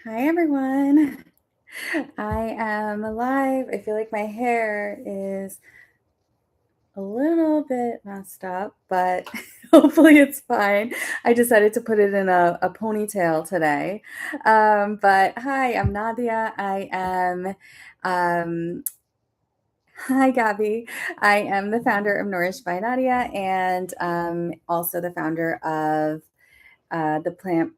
Hi, everyone. I am alive. I feel like my hair is a little bit messed up, but hopefully it's fine. I decided to put it in a ponytail today. But hi, I'm Nadia. Um, Hi, Gabby. I am the founder of Nourished by Nadia and also the founder of the Plant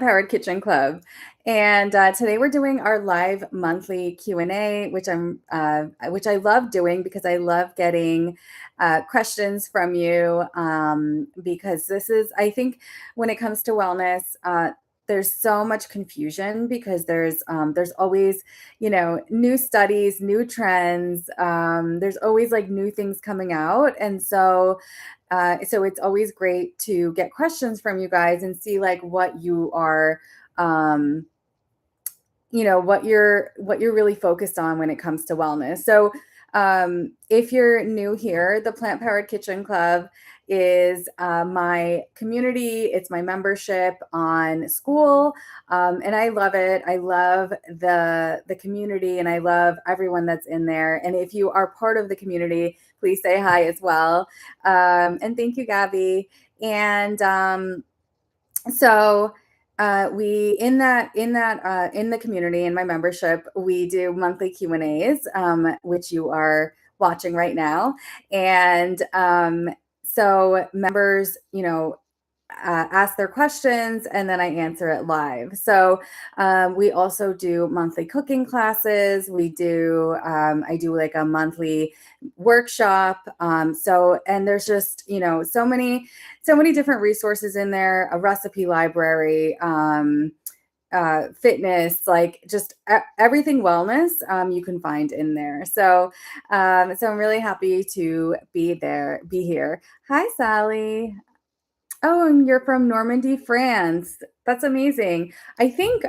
Powered Kitchen Club. And today we're doing our live monthly Q&A, which I love doing because I love getting questions from you. Because I think, when it comes to wellness. There's so much confusion because there's always new studies, new trends. There's always like new things coming out, and so it's always great to get questions from you guys and see like what you are, what you're really focused on when it comes to wellness. So if you're new here, the Plant Powered Kitchen Club is my community. It's my membership on school, and I love it. I love the community, and I love everyone that's in there. And if you are part of the community, please say hi as well. And thank you, Gabby. And so we in the community, in my membership, we do monthly Q&As, which you are watching right now. And so members ask their questions, and then I answer it live. So we also do monthly cooking classes. I do like a monthly workshop. And there's just so many different resources in there, a recipe library, fitness, like just everything wellness, you can find in there. So I'm really happy to be here. Hi, Sally. Oh, and you're from Normandy, France. That's amazing. I think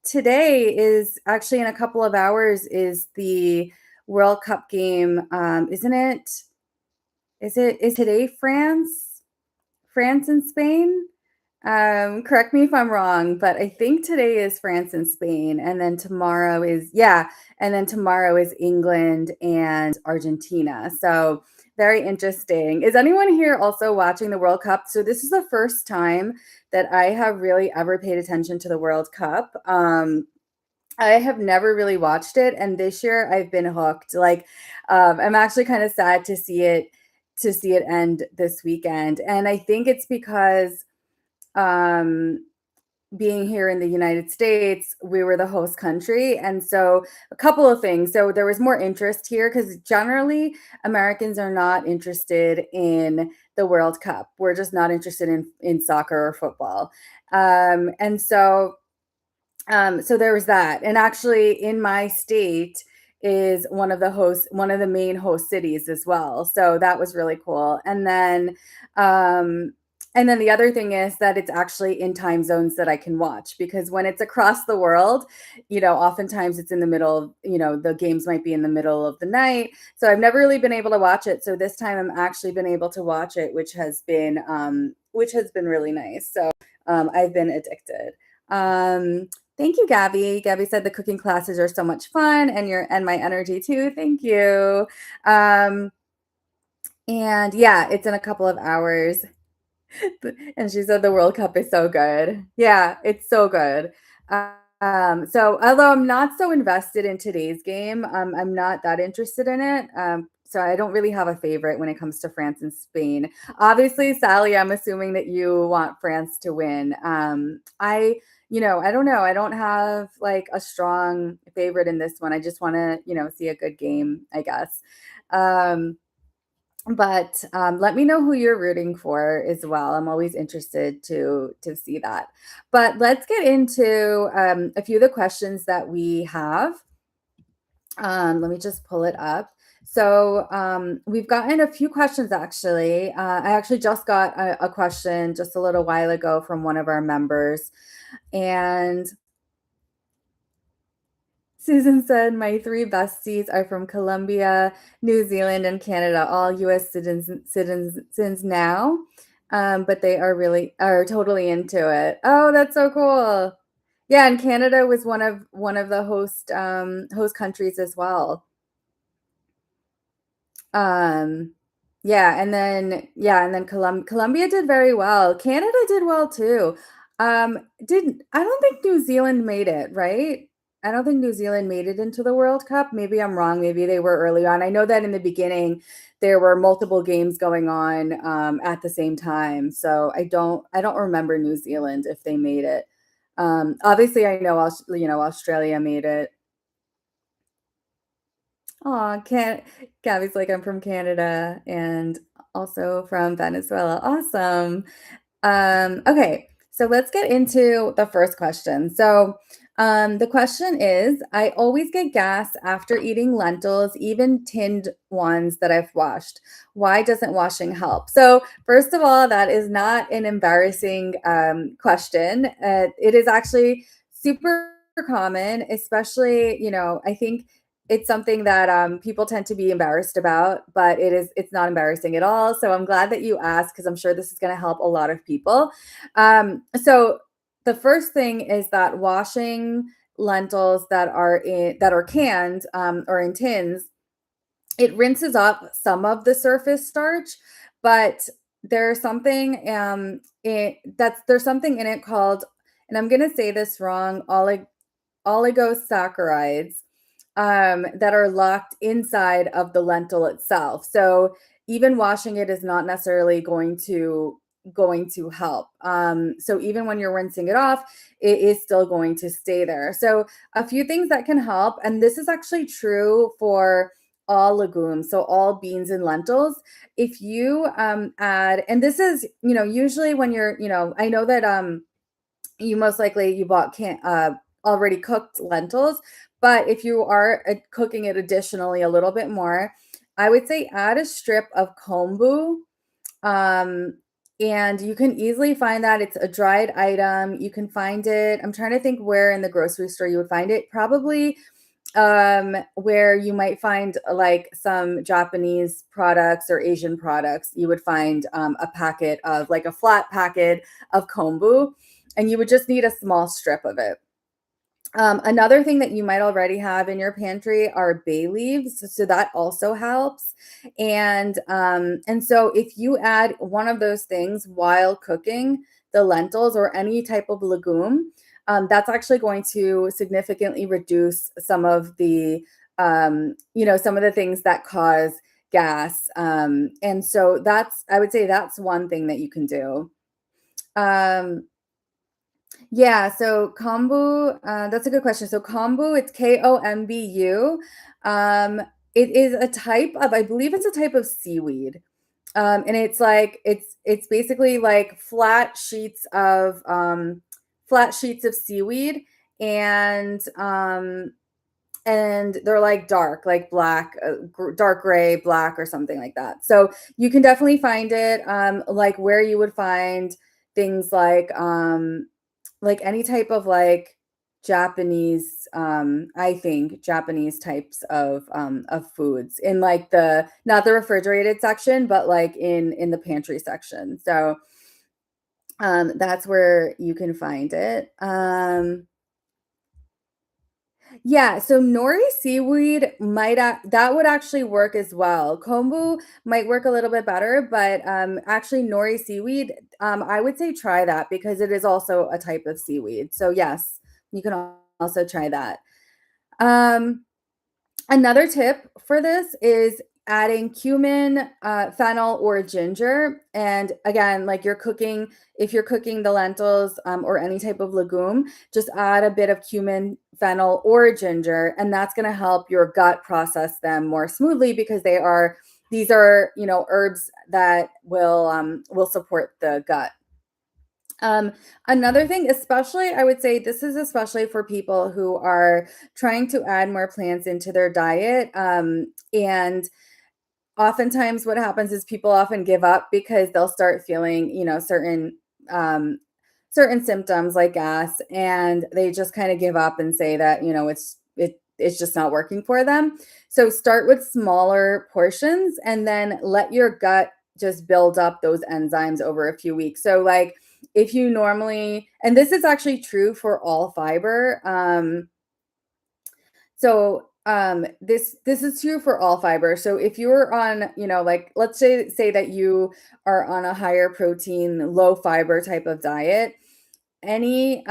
today is actually, in a couple of hours, is the World Cup game. Isn't it? Is today France? France and Spain? Correct me if I'm wrong, but I think today is France and Spain, and then tomorrow is England and Argentina. So very interesting. Is anyone here also watching the World Cup? So this is the first time that I have really ever paid attention to the World Cup. I have never really watched it, and this year I've been hooked. Like, I'm actually kind of sad to see it end this weekend, and I think it's because um, being here in the United States, we were the host country. And so a couple of things. So there was more interest here because generally Americans are not interested in the World Cup. We're just not interested in soccer or football. So there was that. And actually, in my state is one of the main host cities as well. So that was really cool. And then the other thing is that it's actually in time zones that I can watch, because when it's across the world, oftentimes it's in the middle, the games might be in the middle of the night. So I've never really been able to watch it. So this time I'm actually been able to watch it, which has been really nice. So I've been addicted. Thank you, Gabby. Gabby said the cooking classes are so much fun, and my energy too. Thank you. And yeah, it's in a couple of hours. And she said the World Cup is so good. Yeah, it's so good. So although I'm not so invested in today's game, I'm not that interested in it. So I don't really have a favorite when it comes to France and Spain. Obviously, Sally, I'm assuming that you want France to win. I don't know. I don't have like a strong favorite in this one. I just want to, see a good game, I guess. But let me know who you're rooting for as well. I'm always interested to see that. But let's get into a few of the questions that we have. Let me just pull it up. So we've gotten a few questions, actually. I actually just got a question just a little while ago from one of our members. And Susan said, my three besties are from Colombia, New Zealand, and Canada, all US citizens now. But they are totally into it. Oh, that's so cool. Yeah, and Canada was one of the host countries as well. Um, yeah, and then Colombia did very well. Canada did well too. Didn't I don't think New Zealand made it, right? I don't think New Zealand made it into the World Cup. Maybe I'm wrong. Maybe they were early on. I know that in the beginning there were multiple games going on at the same time. So I don't remember New Zealand if they made it. Obviously, I know Australia made it. Aw, can Gabby's like, "I'm from Canada and also from Venezuela." Awesome. Okay, so let's get into the first question. The question is, I always get gas after eating lentils, even tinned ones that I've washed. Why doesn't washing help? So, first of all, that is not an embarrassing question. It is actually super common, especially, I think it's something that people tend to be embarrassed about, but it's not embarrassing at all. So I'm glad that you asked because I'm sure this is going to help a lot of people. So the first thing is that washing lentils that are canned or in tins, it rinses off some of the surface starch, but there's something in it called, and I'm going to say this wrong, oligosaccharides that are locked inside of the lentil itself. So even washing it is not necessarily going to help. So even when you're rinsing it off, it is still going to stay there. So a few things that can help, and this is actually true for all legumes, so all beans and lentils. If you add, and this is, usually when I know that you most likely you bought can already cooked lentils, but if you are cooking it additionally a little bit more, I would say add a strip of kombu. um, and you can easily find that. It's a dried item. You can find it. I'm trying to think where in the grocery store you would find it. Probably where you might find like some Japanese products or Asian products. You would find a packet of like a flat packet of kombu, and you would just need a small strip of it. Another thing that you might already have in your pantry are bay leaves, so that also helps. And so if you add one of those things while cooking the lentils or any type of legume, that's actually going to significantly reduce some of the things that cause gas. And so I would say that's one thing that you can do. Um, yeah, so kombu, that's a good question. So kombu, it's Kombu. Um, it is a type of, I believe it's a type of seaweed. And it's basically like flat sheets of seaweed, and they're like dark, like black, dark gray, black, or something like that. So you can definitely find it, like where you would find things like any type of like Japanese, I think Japanese types of foods in like the not the refrigerated section, but like in the pantry section. So that's where you can find it. Yeah, so nori seaweed that would actually work as well. Kombu might work a little bit better, but actually nori seaweed, I would say try that because it is also a type of seaweed. So yes, you can also try that. Um, Another tip for this is adding cumin, fennel, or ginger. And again, like if you're cooking the lentils or any type of legume, just add a bit of cumin, fennel, or ginger, and that's going to help your gut process them more smoothly because these are herbs that will support the gut. Um, Another thing, especially, I would say this is especially for people who are trying to add more plants into their diet. And oftentimes what happens is people often give up because they'll start feeling, um, certain symptoms like gas, and they just kind of give up and say that, it's just not working for them. So start with smaller portions and then let your gut just build up those enzymes over a few weeks. So like if you normally, and this is actually true for all fiber. This is true for all fiber. So if you're on, like let's say that you are on a higher protein, low fiber type of diet, any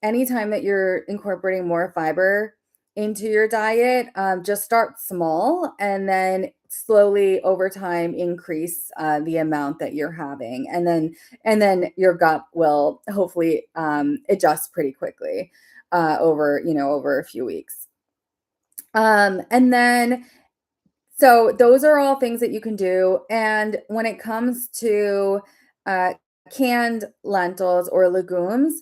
anytime that you're incorporating more fiber into your diet, just start small and then slowly over time increase the amount that you're having, and then your gut will hopefully adjust pretty quickly over a few weeks. And then so those are all things that you can do. And when it comes to uh, canned lentils or legumes,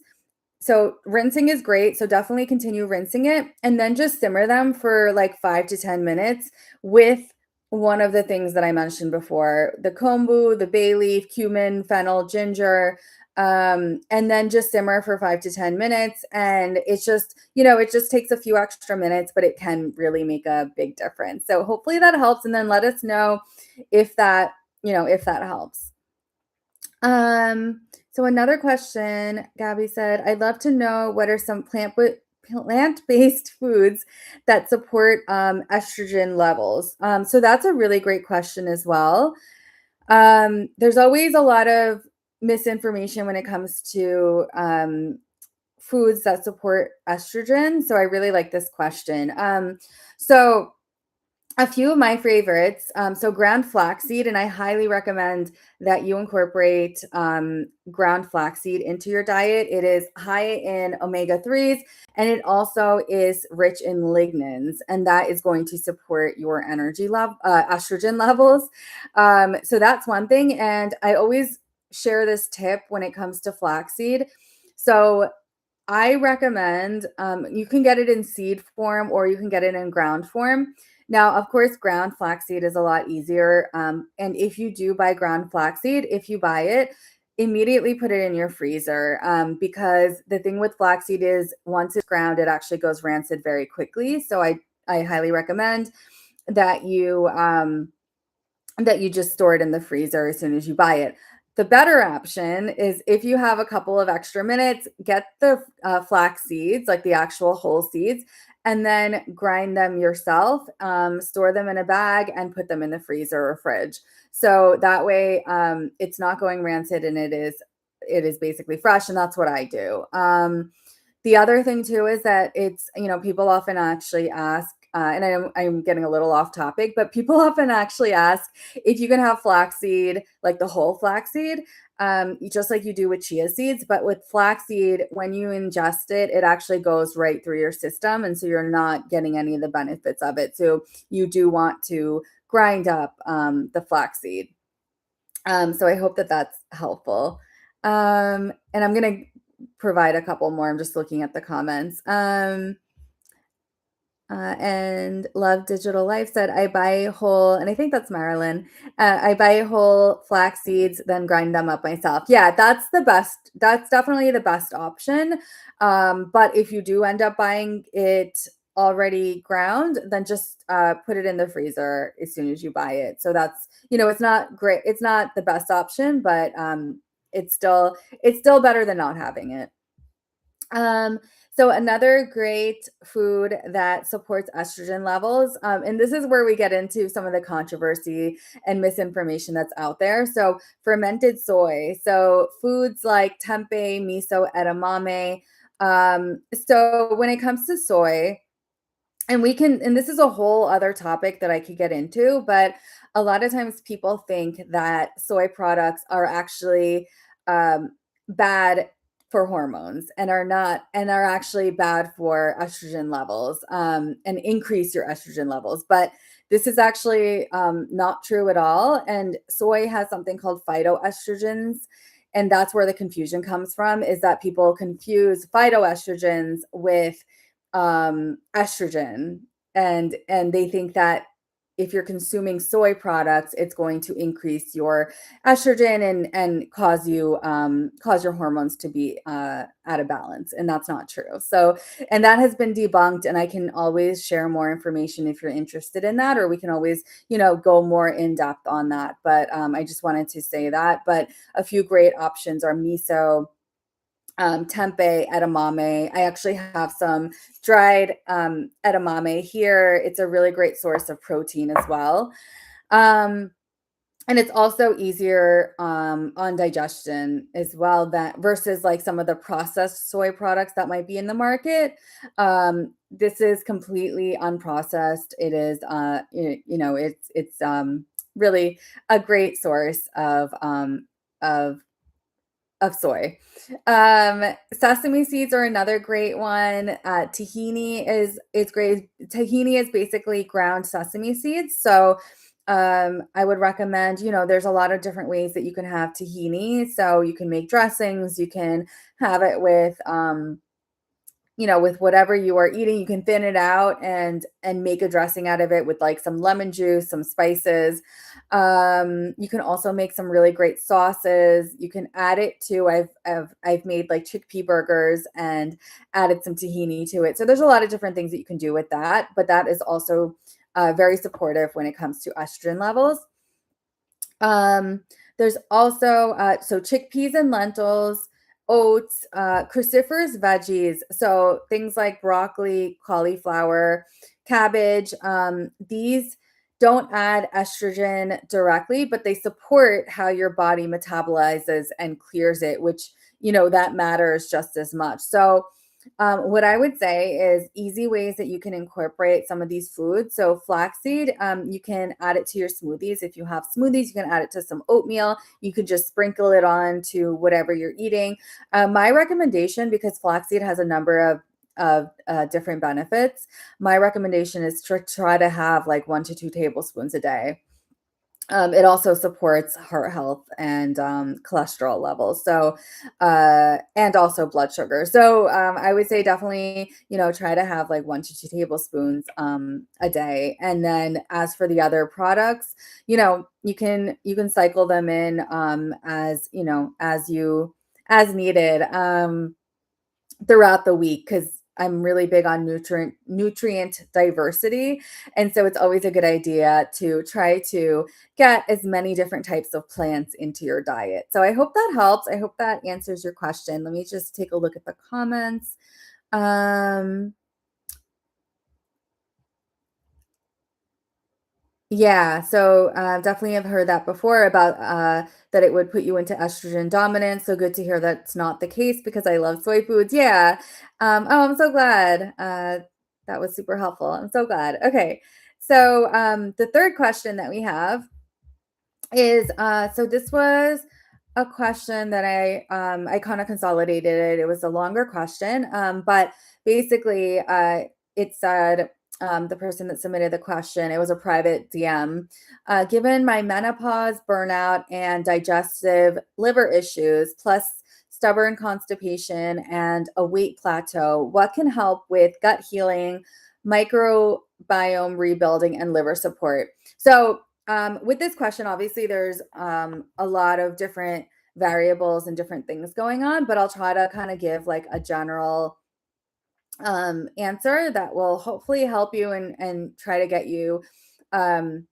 so rinsing is great. So definitely continue rinsing it and then just simmer them for like 5 to 10 minutes with one of the things that I mentioned before, the kombu, the bay leaf, cumin, fennel, ginger, and then just simmer for 5 to 10 minutes. And it's just, it just takes a few extra minutes, but it can really make a big difference. So hopefully that helps. And then let us know if that helps. So another question, Gabby said, I'd love to know what are some plant-based foods that support estrogen levels. So that's a really great question as well. There's always a lot of misinformation when it comes to foods that support estrogen. So I really like this question. So a few of my favorites. So ground flaxseed, and I highly recommend that you incorporate ground flaxseed into your diet. It is high in omega-3s, and it also is rich in lignans, and that is going to support your estrogen levels. So that's one thing. And I always share this tip when it comes to flaxseed. So I recommend you can get it in seed form or you can get it in ground form. Now, of course, ground flaxseed is a lot easier. And if you do buy ground flaxseed, if you buy it, immediately put it in your freezer because the thing with flaxseed is once it's ground, it actually goes rancid very quickly. So I highly recommend that you just store it in the freezer as soon as you buy it. The better option is if you have a couple of extra minutes, get the flax seeds, like the actual whole seeds, and then grind them yourself, store them in a bag, and put them in the freezer or fridge. So that way, it's not going rancid, and it is basically fresh, and that's what I do. The other thing too is that it's, people often actually ask, and I'm getting a little off topic, but people often actually ask if you can have flaxseed, like the whole flaxseed, just like you do with chia seeds. But with flaxseed, when you ingest it, it actually goes right through your system. And so you're not getting any of the benefits of it. So you do want to grind up the flaxseed. So I hope that that's helpful. And I'm going to provide a couple more. I'm just looking at the comments. And Love Digital Life said, I buy whole, and I think that's Marilyn. I buy whole flax seeds, then grind them up myself. Yeah, that's the best. That's definitely the best option. But if you do end up buying it already ground, then just put it in the freezer as soon as you buy it. So that's, it's not great. It's not the best option, but it's still better than not having it. So another great food that supports estrogen levels, and this is where we get into some of the controversy and misinformation that's out there. So fermented soy, so foods like tempeh, miso, edamame. So when it comes to soy, and this is a whole other topic that I could get into, but a lot of times people think that soy products are actually bad for hormones and are actually bad for estrogen levels and increase your estrogen levels. But this is actually not true at all. And soy has something called phytoestrogens. And that's where the confusion comes from, is that people confuse phytoestrogens with estrogen. And they think that if you're consuming soy products, it's going to increase your estrogen and cause your hormones to be out of balance, and that's not true. So, and that has been debunked, and I can always share more information if you're interested in that, or we can always go more in depth on that. But I just wanted to say that. But a few great options are miso, tempeh, edamame. I actually have some dried edamame here. It's a really great source of protein as well. Um, and it's also easier on digestion as well, that versus like some of the processed soy products that might be in the market. This is completely unprocessed. It is, it's really a great source of soy. Sesame seeds are another great one. Tahini is great. Tahini is basically ground sesame seeds. So I would recommend, there's a lot of different ways that you can have tahini. So you can make dressings, you can have it with whatever you are eating. You can thin it out and make a dressing out of it with like some lemon juice, some spices. You can also make some really great sauces. You can add it to, I've made like chickpea burgers and added some tahini to it. So there's a lot of different things that you can do with that, but that is also very supportive when it comes to estrogen levels. There's also so chickpeas and lentils, oats, cruciferous veggies. So things like broccoli, cauliflower, cabbage. These don't add estrogen directly, but they support how your body metabolizes and clears it, which, that matters just as much. So what I would say is easy ways that you can incorporate some of these foods. So flaxseed, you can add it to your smoothies. If you have smoothies, you can add it to some oatmeal. You could just sprinkle it on to whatever you're eating. My recommendation, because flaxseed has a number of different benefits, my recommendation is to try to have like 1 to 2 tablespoons a day. It also supports heart health and cholesterol levels. So, and also blood sugar. So, I would say definitely, try to have like 1 to 2 tablespoons a day. And then as for the other products, you can cycle them in as needed throughout the week, because I'm really big on nutrient diversity. And so it's always a good idea to try to get as many different types of plants into your diet. So I hope that helps. I hope that answers your question. Let me just take a look at the comments. Yeah, so definitely have heard that before about that it would put you into estrogen dominance. So good to hear that's not the case, because I love soy foods. Yeah. Oh, I'm so glad. That was super helpful. I'm so glad. Okay. So the third question that we have is so this was a question that I kind of consolidated it. It was a longer question, but basically it said, the person that submitted the question, it was a private DM. Given my menopause, burnout, and digestive liver issues, plus stubborn constipation and a weight plateau, what can help with gut healing, microbiome rebuilding, and liver support? So with this question, obviously, there's a lot of different variables and different things going on, but I'll try to kind of give like a general answer that will hopefully help you and try to get you um,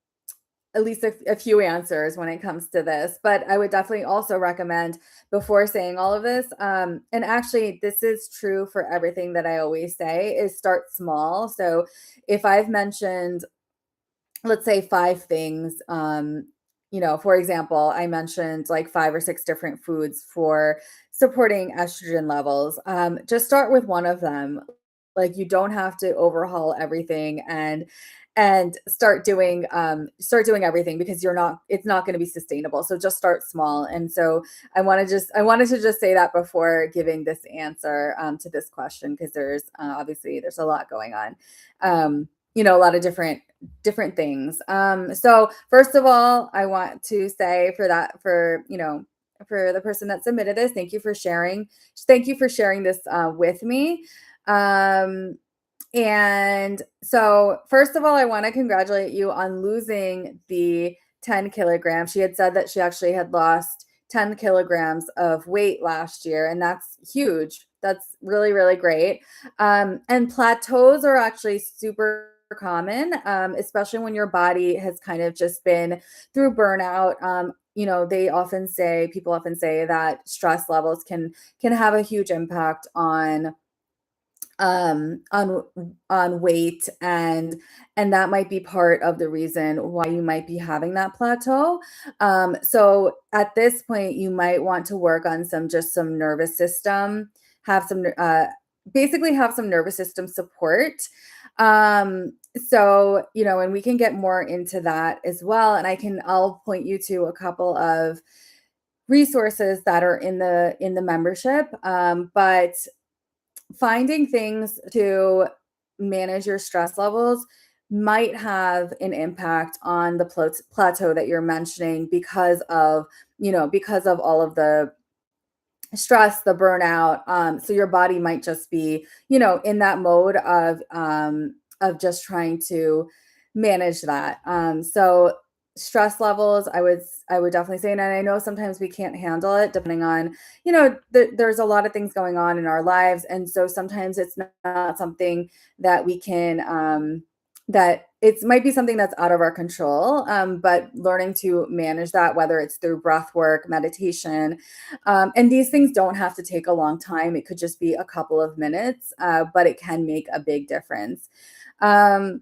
at least a few answers when it comes to this. But I would definitely also recommend, before saying all of this, and actually this is true for everything that I always say, is start small. So if I've mentioned, let's say, 5 things, for example, I mentioned like 5 or 6 different foods for supporting estrogen levels. Just start with one of them. Like, you don't have to overhaul everything and start doing everything, because it's not going to be sustainable. So just start small. And so I wanted to just say that before giving this answer to this question, because there's obviously there's a lot going on. A lot of different things. So first of all, I want to say for the person that submitted this, thank you for sharing. Thank you for sharing this with me. And so, first of all, I want to congratulate you on losing the 10 kilograms. She had said that she actually had lost 10 kilograms of weight last year, and that's huge. That's really, really great. And plateaus are actually super common, especially when your body has kind of just been through burnout. People often say that stress levels can have a huge impact um on on weight, and that might be part of the reason why you might be having that plateau. So at this point you might want to work on some nervous system, have some basically have some nervous system support. And we can get more into that as well, and I'll point you to a couple of resources that are in the membership. But finding things to manage your stress levels might have an impact on the plateau that you're mentioning, because of all of the stress, the burnout. So your body might just be, in that mode of just trying to manage that. So stress levels, I would definitely say, and I know sometimes we can't handle it depending on, there's a lot of things going on in our lives, and so sometimes it's not something that we can that it might be something that's out of our control, but learning to manage that, whether it's through breath work, meditation, and these things don't have to take a long time. It could just be a couple of minutes, but it can make a big difference. Um,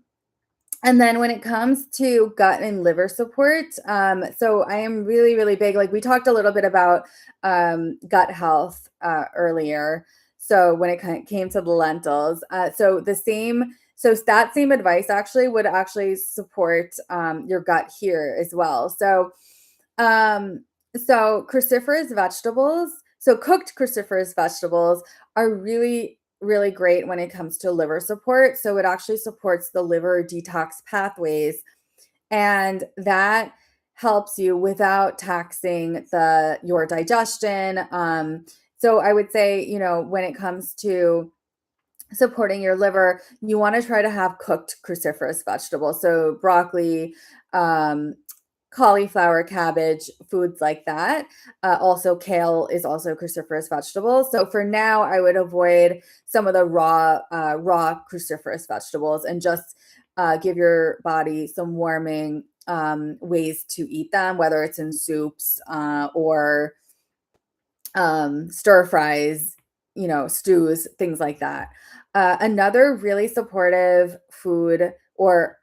and then when it comes to gut and liver support, so I am really, really big. Like we talked a little bit about gut health earlier. So when it came to the lentils, so that same advice actually would actually support your gut here as well. Um, so cruciferous vegetables, so cooked cruciferous vegetables are really, really great when it comes to liver support. So it actually supports the liver detox pathways, and that helps you without taxing your digestion. So I would say, when it comes to supporting your liver, you want to try to have cooked cruciferous vegetables. So broccoli, um, cauliflower, cabbage, foods like that. Also, kale is also cruciferous vegetable. So for now, I would avoid some of the raw cruciferous vegetables, and just give your body some warming ways to eat them, whether it's in soups or stir fries, stews, things like that. Another really supportive food, or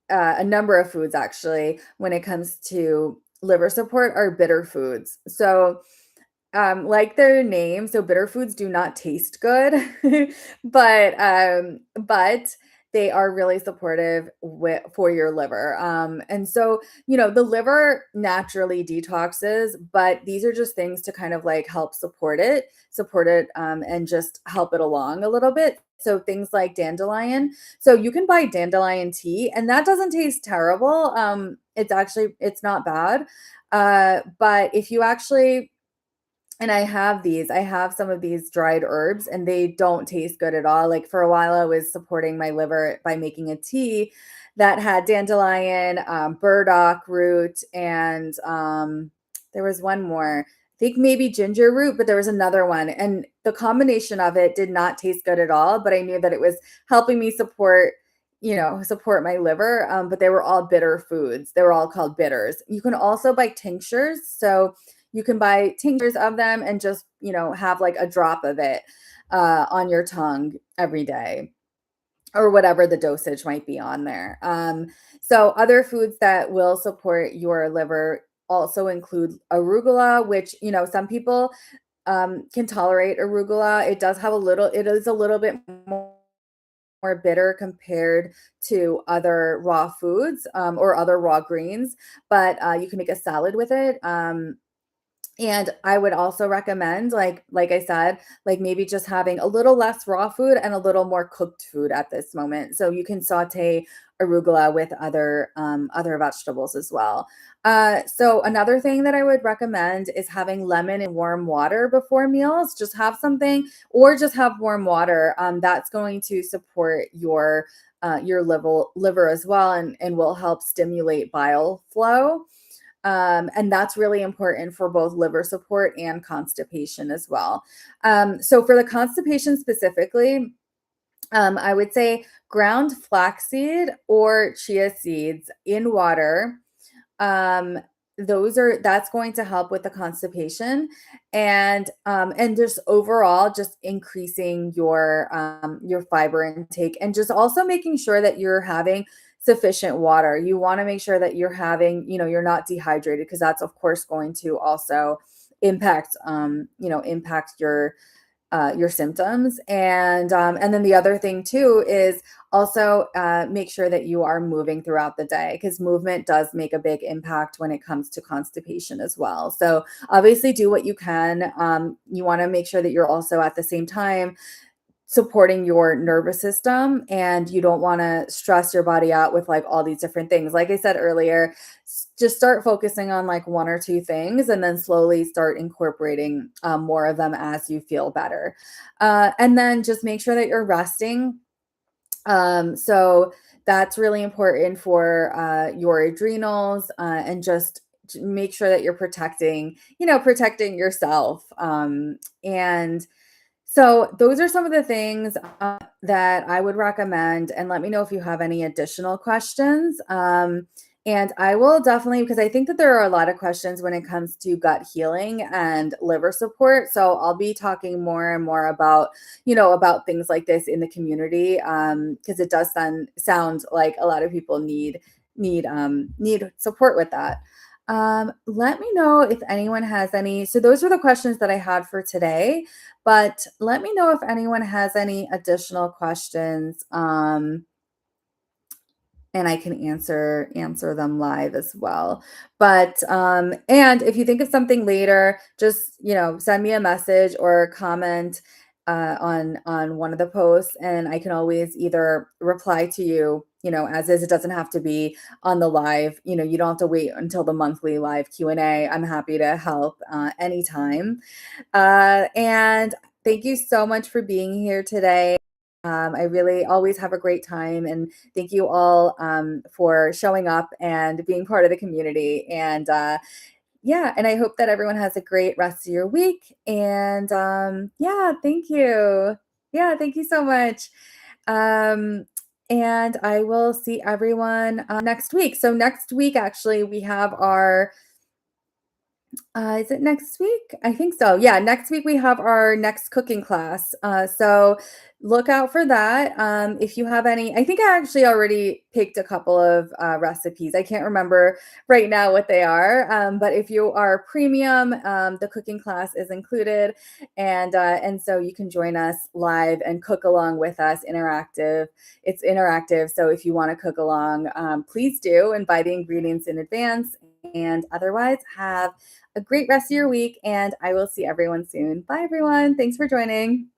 a number of foods actually, when it comes to liver support, are bitter foods. So, like their name, so bitter foods do not taste good, but they are really supportive for your liver. And so, the liver naturally detoxes, but these are just things to kind of like help support it, and just help it along a little bit. So things like dandelion. So you can buy dandelion tea, and that doesn't taste terrible. It's not bad. But if you actually and I have some of these dried herbs, and they don't taste good at all. Like for a while, I was supporting my liver by making a tea that had dandelion, burdock root, and there was one more. I think maybe ginger root, but there was another one. And the combination of it did not taste good at all, but I knew that it was helping me support my liver. But they were all bitter foods. They were all called bitters. You can also buy tinctures. So you can buy tinctures of them and just, have like a drop of it on your tongue every day, or whatever the dosage might be on there. So other foods that will support your liver also include arugula, which, some people can tolerate arugula. It is a little bit more bitter compared to other raw foods, or other raw greens, but you can make a salad with it. And I would also recommend, like I said, like maybe just having a little less raw food and a little more cooked food at this moment. So you can saute arugula with other vegetables as well. So another thing that I would recommend is having lemon and warm water before meals. Just have something, or just have warm water. That's going to support your liver as well, and will help stimulate bile flow. And that's really important for both liver support and constipation as well. So for the constipation specifically, I would say ground flaxseed or chia seeds in water. um that's going to help with the constipation, and just overall just increasing your fiber intake, and just also making sure that you're having sufficient water. You want to make sure that you're having, you're not dehydrated, because that's of course going to also impact your symptoms. And then the other thing too is also make sure that you are moving throughout the day, because movement does make a big impact when it comes to constipation as well. So obviously do what you can. You want to make sure that you're also at the same time supporting your nervous system, and you don't want to stress your body out with like all these different things. Like I said earlier, just start focusing on like one or two things, and then slowly start incorporating more of them as you feel better. And then just make sure that you're resting. So that's really important for your adrenals, and just make sure that you're protecting yourself. And so those are some of the things that I would recommend, and let me know if you have any additional questions. And I will definitely, because I think that there are a lot of questions when it comes to gut healing and liver support. So I'll be talking more and more about things like this in the community, because it does sound like a lot of people need support with that. Let me know if anyone has any. So those are the questions that I had for today, but let me know if anyone has any additional questions. And I can answer them live as well. But and if you think of something later, just send me a message or comment on one of the posts, and I can always either reply to you, as is. It doesn't have to be on the live. You don't have to wait until the monthly live Q&A. I'm happy to help anytime. And thank you so much for being here today. I really always have a great time, and thank you all for showing up and being part of the community. And yeah, and I hope that everyone has a great rest of your week. And yeah, thank you. Yeah, thank you so much. And I will see everyone next week. So next week, actually, we have our is it next week? I think so. Yeah, next week we have our next cooking class. So look out for that. If you have any, I think I actually already picked a couple of recipes. I can't remember right now what they are. But if you are premium, the cooking class is included, and so you can join us live and cook along with us. Interactive. It's interactive. So if you want to cook along, please do, and buy the ingredients in advance. And otherwise, have a great rest of your week, and I will see everyone soon. Bye, everyone. Thanks for joining.